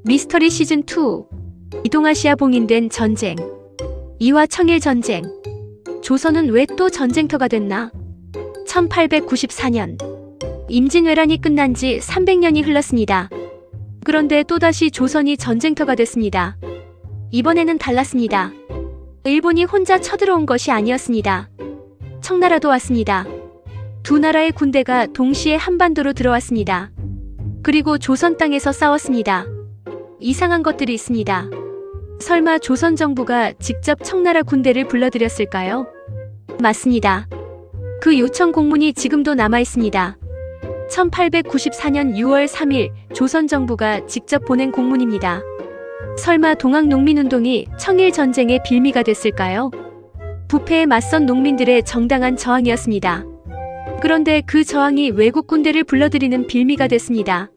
미스터리 시즌2 이동아시아 봉인된 전쟁. 이화 청일 전쟁. 조선은 왜 또 전쟁터가 됐나? 1894년 임진왜란이 끝난 지 300년이 흘렀습니다. 그런데 또다시 조선이 전쟁터가 됐습니다. 이번에는 달랐습니다. 일본이 혼자 쳐들어온 것이 아니었습니다. 청나라도 왔습니다. 두 나라의 군대가 동시에 한반도로 들어왔습니다. 그리고 조선 땅에서 싸웠습니다. 이상한 것들이 있습니다. 설마 조선 정부가 직접 청나라 군대를 불러들였을까요? 맞습니다. 그 요청 공문이 지금도 남아있습니다. 1894년 6월 3일 조선 정부가 직접 보낸 공문입니다. 설마 동학농민운동이 청일전쟁의 빌미가 됐을까요? 부패에 맞선 농민들의 정당한 저항이었습니다. 그런데 그 저항이 외국 군대를 불러들이는 빌미가 됐습니다.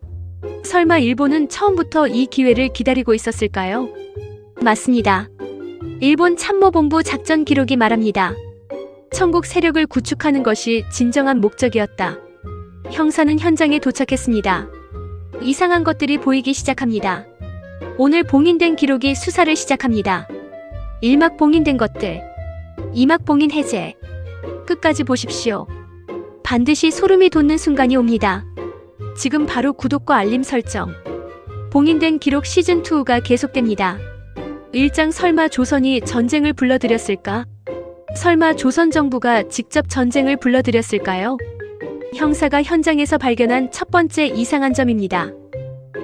설마 일본은 처음부터 이 기회를 기다리고 있었을까요? 맞습니다. 일본 참모본부 작전 기록이 말합니다. 청국 세력을 구축하는 것이 진정한 목적이었다. 형사는 현장에 도착했습니다. 이상한 것들이 보이기 시작합니다. 오늘 봉인된 기록이 수사를 시작합니다. 1막 봉인된 것들, 2막 봉인 해제. 끝까지 보십시오. 반드시 소름이 돋는 순간이 옵니다. 지금 바로 구독과 알림 설정. 봉인된 기록 시즌2가 계속됩니다. 1장 설마 조선이 전쟁을 불러들였을까? 설마 조선 정부가 직접 전쟁을 불러들였을까요? 형사가 현장에서 발견한 첫 번째 이상한 점입니다.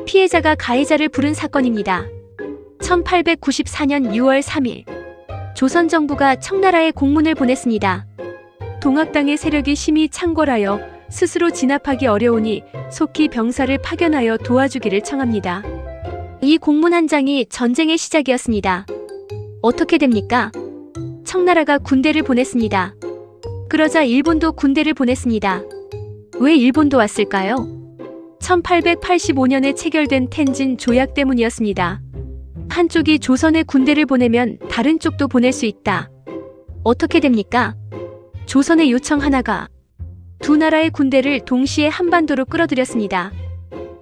피해자가 가해자를 부른 사건입니다. 1894년 6월 3일 조선 정부가 청나라에 공문을 보냈습니다. 동학당의 세력이 심히 창궐하여 스스로 진압하기 어려우니 속히 병사를 파견하여 도와주기를 청합니다. 이 공문 한 장이 전쟁의 시작이었습니다. 어떻게 됩니까? 청나라가 군대를 보냈습니다. 그러자 일본도 군대를 보냈습니다. 왜 일본도 왔을까요? 1885년에 체결된 텐진 조약 때문이었습니다. 한쪽이 조선에 군대를 보내면 다른 쪽도 보낼 수 있다. 어떻게 됩니까? 조선의 요청 하나가 두 나라의 군대를 동시에 한반도로 끌어들였습니다.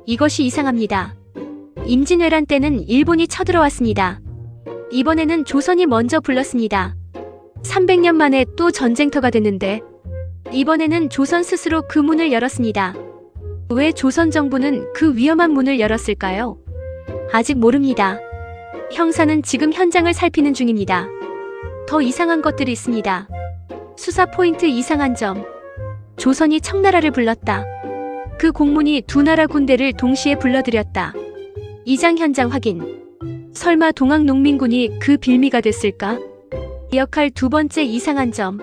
이것이 이상합니다. 임진왜란 때는 일본이 쳐들어왔습니다. 이번에는 조선이 먼저 불렀습니다. 300년 만에 또 전쟁터가 됐는데 이번에는 조선 스스로 그 문을 열었습니다. 왜 조선 정부는 그 위험한 문을 열었을까요? 아직 모릅니다. 형사는 지금 현장을 살피는 중입니다. 더 이상한 것들이 있습니다. 수사 포인트 이상한 점. 조선이 청나라를 불렀다. 그 공문이 두 나라 군대를 동시에 불러들였다. 2장 현장 확인. 설마 동학농민군이 그 빌미가 됐을까? 역할 두 번째 이상한 점.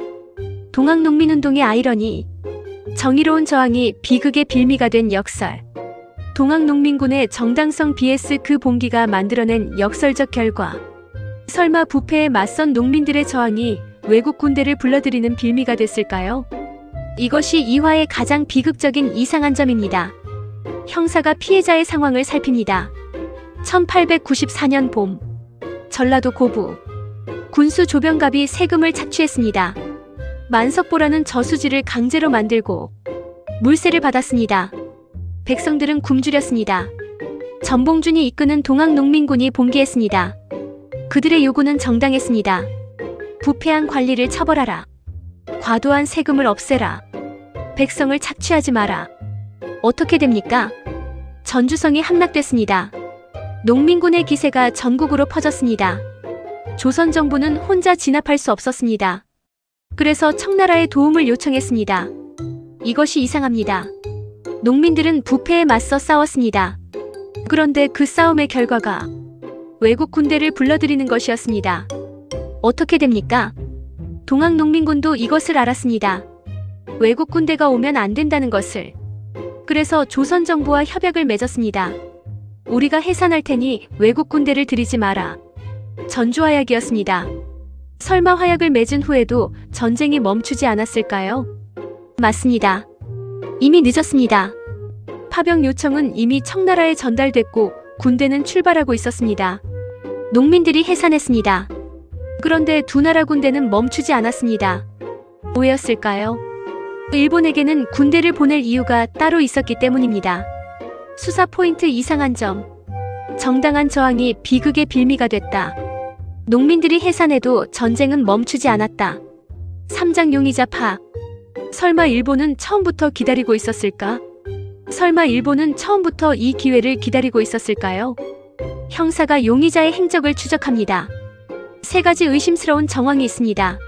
동학농민운동의 아이러니. 정의로운 저항이 비극의 빌미가 된 역설. 동학농민군의 정당성 vs 그 봉기가 만들어낸 역설적 결과. 설마 부패에 맞선 농민들의 저항이 외국 군대를 불러들이는 빌미가 됐을까요? 이것이 이화의 가장 비극적인 이상한 점입니다. 형사가 피해자의 상황을 살핍니다. 1894년 봄 전라도 고부 군수 조병갑이 세금을 착취했습니다. 만석보라는 저수지를 강제로 만들고 물세를 받았습니다. 백성들은 굶주렸습니다. 전봉준이 이끄는 동학농민군이 봉기했습니다. 그들의 요구는 정당했습니다. 부패한 관리를 처벌하라. 과도한 세금을 없애라. 백성을 착취하지 마라. 어떻게 됩니까? 전주성이 함락됐습니다. 농민군의 기세가 전국으로 퍼졌습니다. 조선 정부는 혼자 진압할 수 없었습니다. 그래서 청나라의 도움을 요청했습니다. 이것이 이상합니다. 농민들은 부패에 맞서 싸웠습니다. 그런데 그 싸움의 결과가 외국 군대를 불러들이는 것이었습니다. 어떻게 됩니까? 동학농민군도 이것을 알았습니다. 외국 군대가 오면 안 된다는 것을. 그래서 조선 정부와 협약을 맺었습니다. 우리가 해산할 테니 외국 군대를 들이지 마라. 전주화약이었습니다. 설마 화약을 맺은 후에도 전쟁이 멈추지 않았을까요? 맞습니다. 이미 늦었습니다. 파병 요청은 이미 청나라에 전달됐고 군대는 출발하고 있었습니다. 농민들이 해산했습니다. 그런데 두 나라 군대는 멈추지 않았습니다. 왜였을까요? 일본에게는 군대를 보낼 이유가 따로 있었기 때문입니다. 수사 포인트 이상한 점. 정당한 저항이 비극의 빌미가 됐다. 농민들이 해산해도 전쟁은 멈추지 않았다. 삼장 용의자 파. 설마 일본은 처음부터 기다리고 있었을까? 설마 일본은 처음부터 이 기회를 기다리고 있었을까요? 형사가 용의자의 행적을 추적합니다. 세 가지 의심스러운 정황이 있습니다.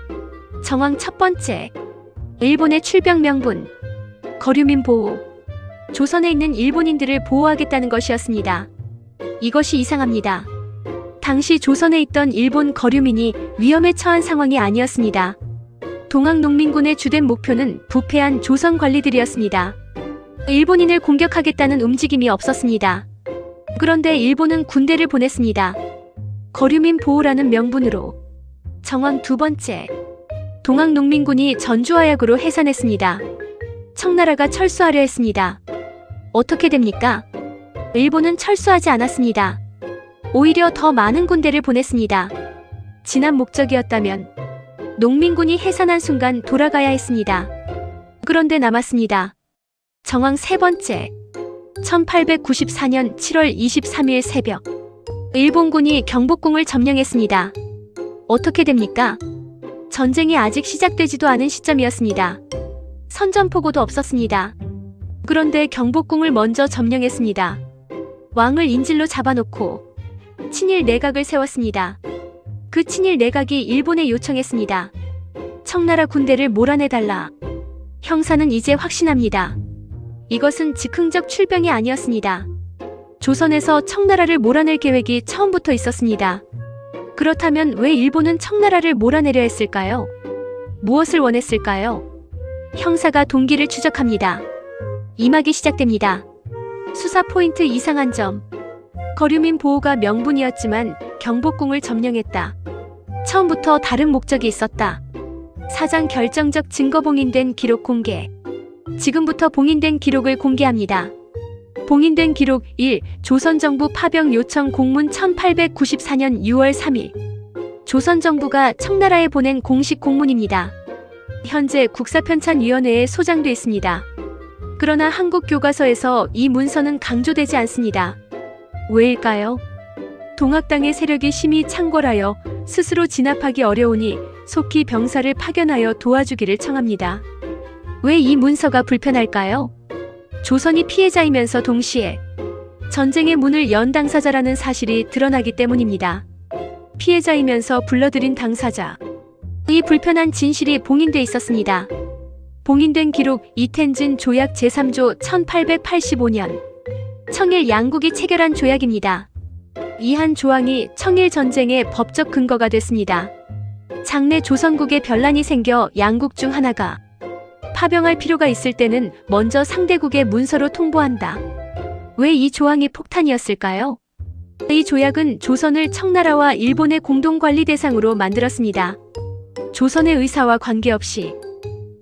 정황 첫 번째. 일본의 출병 명분. 거류민 보호. 조선에 있는 일본인들을 보호하겠다는 것이었습니다. 이것이 이상합니다. 당시 조선에 있던 일본 거류민이 위험에 처한 상황이 아니었습니다. 동학농민군의 주된 목표는 부패한 조선 관리들이었습니다. 일본인을 공격하겠다는 움직임이 없었습니다. 그런데 일본은 군대를 보냈습니다. 거류민 보호라는 명분으로. 정황 두 번째. 동학농민군이 전주화약으로 해산했습니다. 청나라가 철수하려 했습니다. 어떻게 됩니까? 일본은 철수하지 않았습니다. 오히려 더 많은 군대를 보냈습니다. 진한 목적이었다면 농민군이 해산한 순간 돌아가야 했습니다. 그런데 남았습니다. 정황 세 번째. 1894년 7월 23일 새벽. 일본군이 경복궁을 점령했습니다. 어떻게 됩니까? 전쟁이 아직 시작되지도 않은 시점이었습니다. 선전포고도 없었습니다. 그런데 경복궁을 먼저 점령했습니다. 왕을 인질로 잡아놓고 친일 내각을 세웠습니다. 그 친일 내각이 일본에 요청했습니다. 청나라 군대를 몰아내달라. 형사는 이제 확신합니다. 이것은 즉흥적 출병이 아니었습니다. 조선에서 청나라를 몰아낼 계획이 처음부터 있었습니다. 그렇다면 왜 일본은 청나라를 몰아내려 했을까요? 무엇을 원했을까요? 형사가 동기를 추적합니다. 임하기 시작됩니다. 수사 포인트 이상한 점. 거류민 보호가 명분이었지만 경복궁을 점령했다. 처음부터 다른 목적이 있었다. 사장 결정적 증거 봉인된 기록 공개. 지금부터 봉인된 기록을 공개합니다. 봉인된 기록 1. 조선정부 파병 요청 공문 1894년 6월 3일. 조선정부가 청나라에 보낸 공식 공문입니다. 현재 국사편찬위원회에 소장돼 있습니다. 그러나 한국 교과서에서 이 문서는 강조되지 않습니다. 왜일까요? 동학당의 세력이 심히 창궐하여 스스로 진압하기 어려우니 속히 병사를 파견하여 도와주기를 청합니다. 왜 이 문서가 불편할까요? 조선이 피해자이면서 동시에 전쟁의 문을 연 당사자라는 사실이 드러나기 때문입니다. 피해자이면서 불러들인 당사자. 이 불편한 진실이 봉인돼 있었습니다. 봉인된 기록 이텐진 조약 제3조 1885년. 청일 양국이 체결한 조약입니다. 이 한 조항이 청일 전쟁의 법적 근거가 됐습니다. 장래 조선국에 변란이 생겨 양국 중 하나가 파병할 필요가 있을 때는 먼저 상대국에 문서로 통보한다. 왜 이 조항이 폭탄이었을까요? 이 조약은 조선을 청나라와 일본의 공동관리 대상으로 만들었습니다. 조선의 의사와 관계없이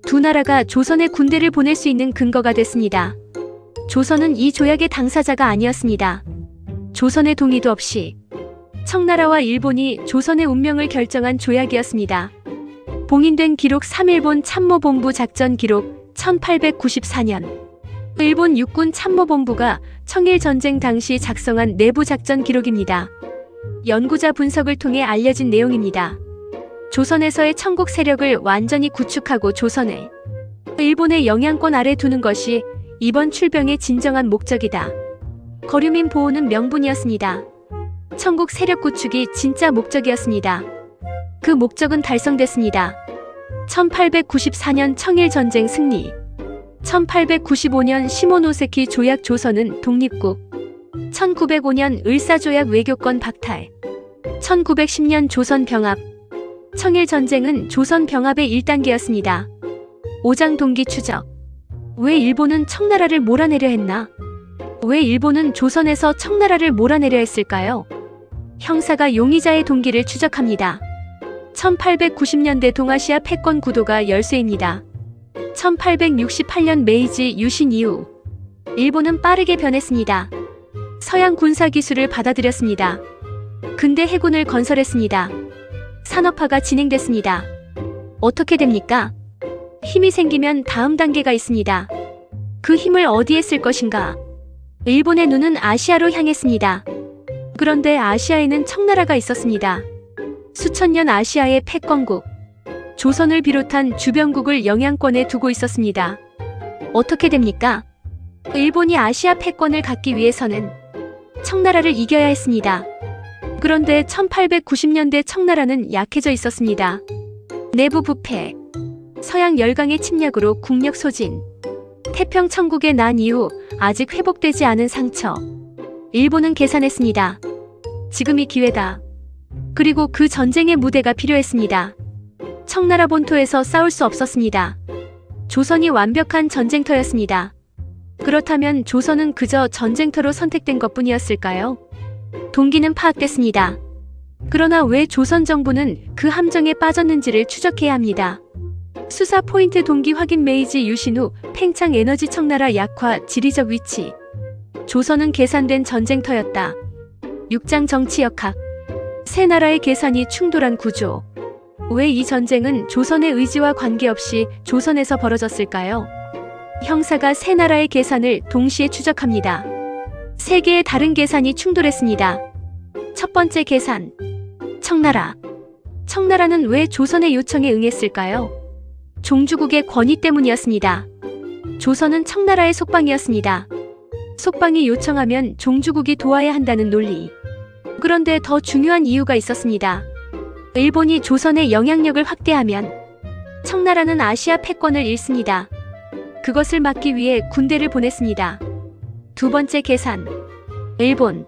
두 나라가 조선의 군대를 보낼 수 있는 근거가 됐습니다. 조선은 이 조약의 당사자가 아니었습니다. 조선의 동의도 없이 청나라와 일본이 조선의 운명을 결정한 조약이었습니다. 봉인된 기록 3일본 참모본부 작전 기록 1894년. 일본 육군 참모본부가 청일전쟁 당시 작성한 내부 작전 기록입니다. 연구자 분석을 통해 알려진 내용입니다. 조선에서의 청국 세력을 완전히 구축하고 조선을 일본의 영향권 아래 두는 것이 이번 출병의 진정한 목적이다. 거류민 보호는 명분이었습니다. 청국 세력 구축이 진짜 목적이었습니다. 그 목적은 달성됐습니다. 1894년 청일전쟁 승리. 1895년 시모노세키 조약 조선은 독립국. 1905년 을사조약 외교권 박탈. 1910년 조선 병합. 청일전쟁은 조선 병합의 1단계였습니다. 5장 동기 추적. 왜 일본은 청나라를 몰아내려 했나? 왜 일본은 조선에서 청나라를 몰아내려 했을까요? 형사가 용의자의 동기를 추적합니다. 1890년대 동아시아 패권 구도가 열쇠입니다. 1868년 메이지 유신 이후 일본은 빠르게 변했습니다. 서양 군사 기술을 받아들였습니다. 근대 해군을 건설했습니다. 산업화가 진행됐습니다. 어떻게 됩니까? 힘이 생기면 다음 단계가 있습니다. 그 힘을 어디에 쓸 것인가? 일본의 눈은 아시아로 향했습니다. 그런데 아시아에는 청나라가 있었습니다. 수천 년 아시아의 패권국, 조선을 비롯한 주변국을 영향권에 두고 있었습니다. 어떻게 됩니까? 일본이 아시아 패권을 갖기 위해서는 청나라를 이겨야 했습니다. 그런데 1890년대 청나라는 약해져 있었습니다. 내부 부패, 서양 열강의 침략으로 국력 소진, 태평 천국에 난 이후 아직 회복되지 않은 상처. 일본은 계산했습니다. 지금이 기회다. 그리고 그 전쟁의 무대가 필요했습니다. 청나라 본토에서 싸울 수 없었습니다. 조선이 완벽한 전쟁터였습니다. 그렇다면 조선은 그저 전쟁터로 선택된 것뿐이었을까요? 동기는 파악됐습니다. 그러나 왜 조선 정부는 그 함정에 빠졌는지를 추적해야 합니다. 수사 포인트 동기 확인. 메이지 유신 후 팽창 에너지. 청나라 약화. 지리적 위치. 조선은 계산된 전쟁터였다. 6장 정치역학. 세 나라의 계산이 충돌한 구조. 왜 이 전쟁은 조선의 의지와 관계없이 조선에서 벌어졌을까요? 형사가 세 나라의 계산을 동시에 추적합니다. 세 개의 다른 계산이 충돌했습니다. 첫 번째 계산. 청나라. 청나라는 왜 조선의 요청에 응했을까요? 종주국의 권위 때문이었습니다. 조선은 청나라의 속방이었습니다. 속방이 요청하면 종주국이 도와야 한다는 논리. 그런데 더 중요한 이유가 있었습니다. 일본이 조선의 영향력을 확대하면 청나라는 아시아 패권을 잃습니다. 그것을 막기 위해 군대를 보냈습니다. 두 번째 계산. 일본.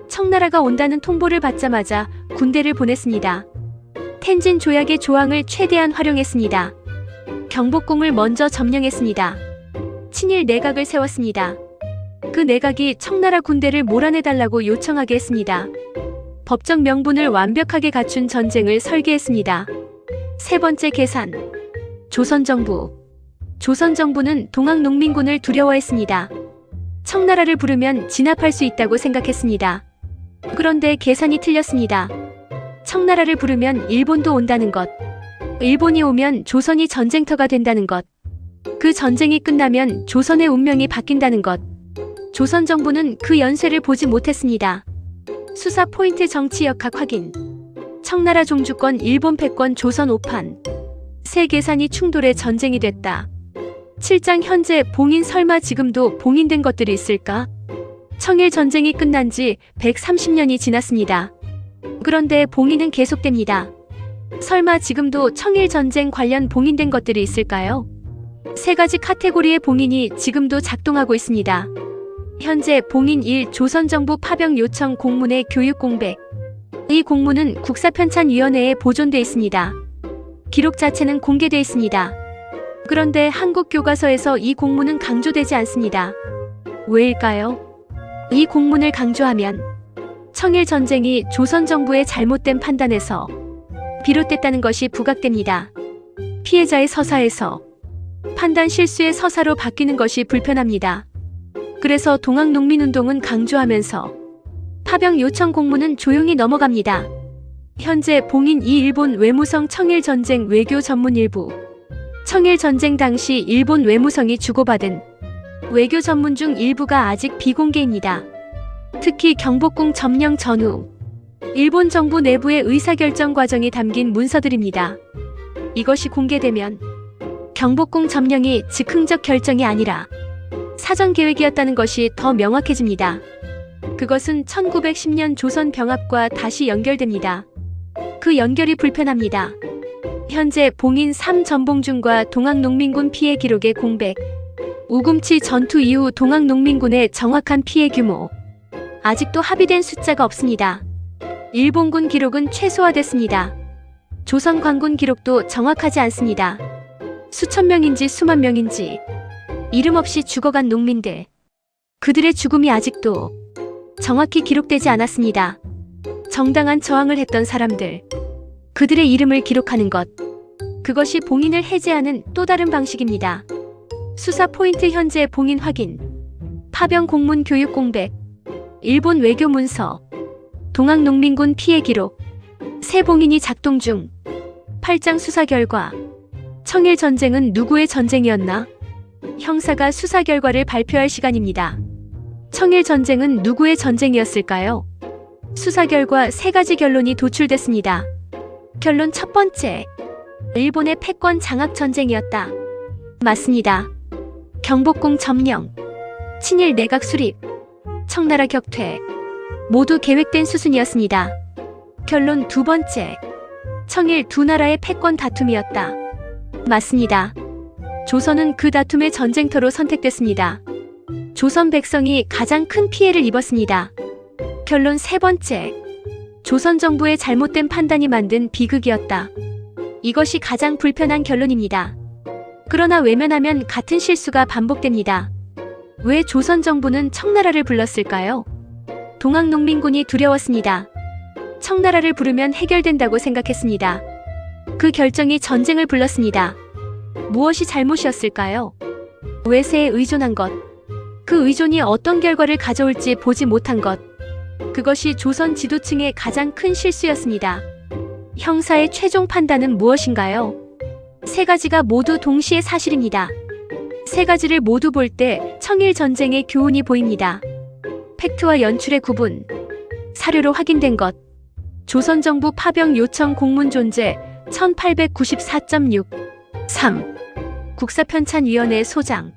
청나라가 온다는 통보를 받자마자 군대를 보냈습니다. 텐진 조약의 조항을 최대한 활용했습니다. 경복궁을 먼저 점령했습니다. 친일 내각을 세웠습니다. 그 내각이 청나라 군대를 몰아내달라고 요청하게 했습니다. 법적 명분을 완벽하게 갖춘 전쟁을 설계했습니다. 세 번째 계산. 조선정부. 조선정부는 동학농민군을 두려워했습니다. 청나라를 부르면 진압할 수 있다고 생각했습니다. 그런데 계산이 틀렸습니다. 청나라를 부르면 일본도 온다는 것. 일본이 오면 조선이 전쟁터가 된다는 것. 그 전쟁이 끝나면 조선의 운명이 바뀐다는 것. 조선 정부는 그 연쇄를 보지 못했습니다. 수사 포인트 정치역학 확인. 청나라 종주권, 일본 패권, 조선 오판. 세 계산이 충돌해 전쟁이 됐다. 7장 현재 봉인. 설마 지금도 봉인된 것들이 있을까? 청일 전쟁이 끝난 지 130년이 지났습니다. 그런데 봉인은 계속됩니다. 설마 지금도 청일 전쟁 관련 봉인된 것들이 있을까요? 세 가지 카테고리의 봉인이 지금도 작동하고 있습니다. 현재 봉인 1. 조선정부 파병 요청 공문의 교육 공백. 이 공문은 국사편찬위원회에 보존돼 있습니다. 기록 자체는 공개돼 있습니다. 그런데 한국 교과서에서 이 공문은 강조되지 않습니다. 왜일까요? 이 공문을 강조하면 청일 전쟁이 조선 정부의 잘못된 판단에서 비롯됐다는 것이 부각됩니다. 피해자의 서사에서 판단 실수의 서사로 바뀌는 것이 불편합니다. 그래서 동학농민운동은 강조하면서 파병 요청 공문은 조용히 넘어갑니다. 현재 봉인 2. 일본 외무성 청일 전쟁 외교 전문 일부. 청일 전쟁 당시 일본 외무성이 주고받은 외교 전문 중 일부가 아직 비공개입니다. 특히 경복궁 점령 전후 일본 정부 내부의 의사결정 과정이 담긴 문서들입니다. 이것이 공개되면 경복궁 점령이 즉흥적 결정이 아니라 사전 계획이었다는 것이 더 명확해집니다. 그것은 1910년 조선 병합과 다시 연결됩니다. 그 연결이 불편합니다. 현재 봉인 3. 전봉준과 동학농민군 피해 기록의 공백. 우금치 전투 이후 동학농민군의 정확한 피해 규모. 아직도 합의된 숫자가 없습니다. 일본군 기록은 최소화됐습니다. 조선 관군 기록도 정확하지 않습니다. 수천 명인지 수만 명인지 이름 없이 죽어간 농민들. 그들의 죽음이 아직도 정확히 기록되지 않았습니다. 정당한 저항을 했던 사람들. 그들의 이름을 기록하는 것. 그것이 봉인을 해제하는 또 다른 방식입니다. 수사 포인트 현재 봉인 확인. 파병 공문 교육 공백. 일본 외교 문서. 동학농민군 피해 기록. 새 봉인이 작동 중. 8장 수사 결과. 청일 전쟁은 누구의 전쟁이었나? 형사가 수사 결과를 발표할 시간입니다. 청일 전쟁은 누구의 전쟁이었을까요? 수사 결과 3가지 결론이 도출됐습니다. 결론 첫 번째. 일본의 패권 장악 전쟁이었다. 맞습니다. 경복궁 점령, 친일 내각 수립, 청나라 격퇴, 모두 계획된 수순이었습니다. 결론 두 번째. 청일 두 나라의 패권 다툼이었다. 맞습니다. 조선은 그 다툼의 전쟁터로 선택됐습니다. 조선 백성이 가장 큰 피해를 입었습니다. 결론 세 번째. 조선 정부의 잘못된 판단이 만든 비극이었다. 이것이 가장 불편한 결론입니다. 그러나 외면하면 같은 실수가 반복됩니다. 왜 조선 정부는 청나라를 불렀을까요? 동학농민군이 두려웠습니다. 청나라를 부르면 해결된다고 생각했습니다. 그 결정이 전쟁을 불렀습니다. 무엇이 잘못이었을까요? 외세에 의존한 것. 그 의존이 어떤 결과를 가져올지 보지 못한 것. 그것이 조선 지도층의 가장 큰 실수였습니다. 형사의 최종 판단은 무엇인가요? 3가지가 모두 동시에 사실입니다. 3가지를 모두 볼 때 청일 전쟁의 교훈이 보입니다. 팩트와 연출의 구분, 사료로 확인된 것, 조선 정부 파병 요청 공문 존재 1894.6 3. 국사편찬위원회 소장,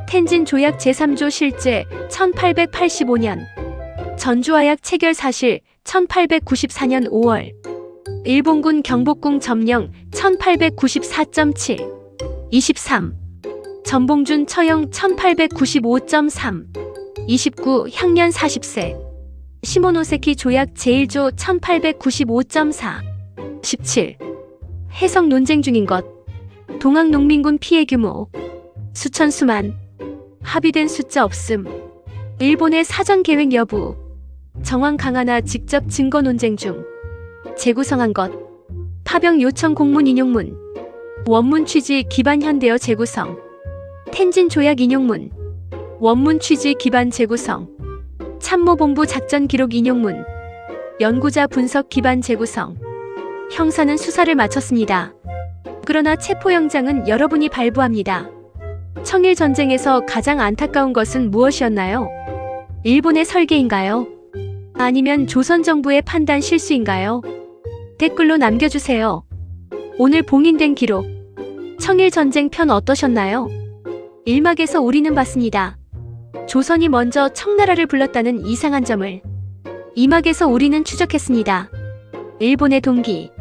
텐진 조약 제3조 실제 1885년, 전주화약 체결 사실 1894년 5월, 일본군 경복궁 점령 1894.7 23. 전봉준 처형 1895.3 29. 향년 40세 시모노세키 조약 제1조 1895.4 17. 해석 논쟁 중인 것. 동학농민군 피해 규모 수천 수만, 합의된 숫자 없음, 일본의 사전 계획 여부, 정황 강화나 직접 증거 논쟁 중, 재구성한 것, 파병 요청 공문 인용문, 원문 취지 기반 현대어 재구성, 텐진 조약 인용문, 원문 취지 기반 재구성, 참모본부 작전 기록 인용문, 연구자 분석 기반 재구성. 형사는 수사를 마쳤습니다. 그러나 체포영장은 여러분이 발부합니다. 청일 전쟁에서 가장 안타까운 것은 무엇이었나요? 일본의 설계인가요? 아니면 조선 정부의 판단 실수인가요? 댓글로 남겨주세요. 오늘 봉인된 기록. 청일 전쟁 편 어떠셨나요? 1막에서 우리는 봤습니다. 조선이 먼저 청나라를 불렀다는 이상한 점을 2막에서 우리는 추적했습니다. 일본의 동기,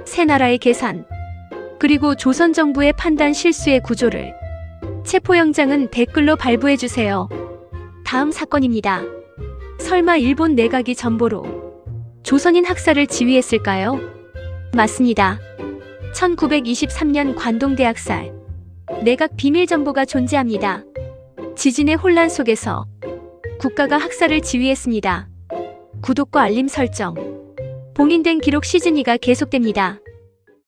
세 나라의 계산, 그리고 조선 정부의 판단 실수의 구조를. 체포영장은 댓글로 발부해주세요. 다음 사건입니다. 설마 일본 내각이 전보로 조선인 학살을 지휘했을까요? 맞습니다. 1923년 관동대 학살. 내각 비밀 정보가 존재합니다. 지진의 혼란 속에서 국가가 학살을 지휘했습니다. 구독과 알림 설정. 봉인된 기록 시즌2가 계속됩니다.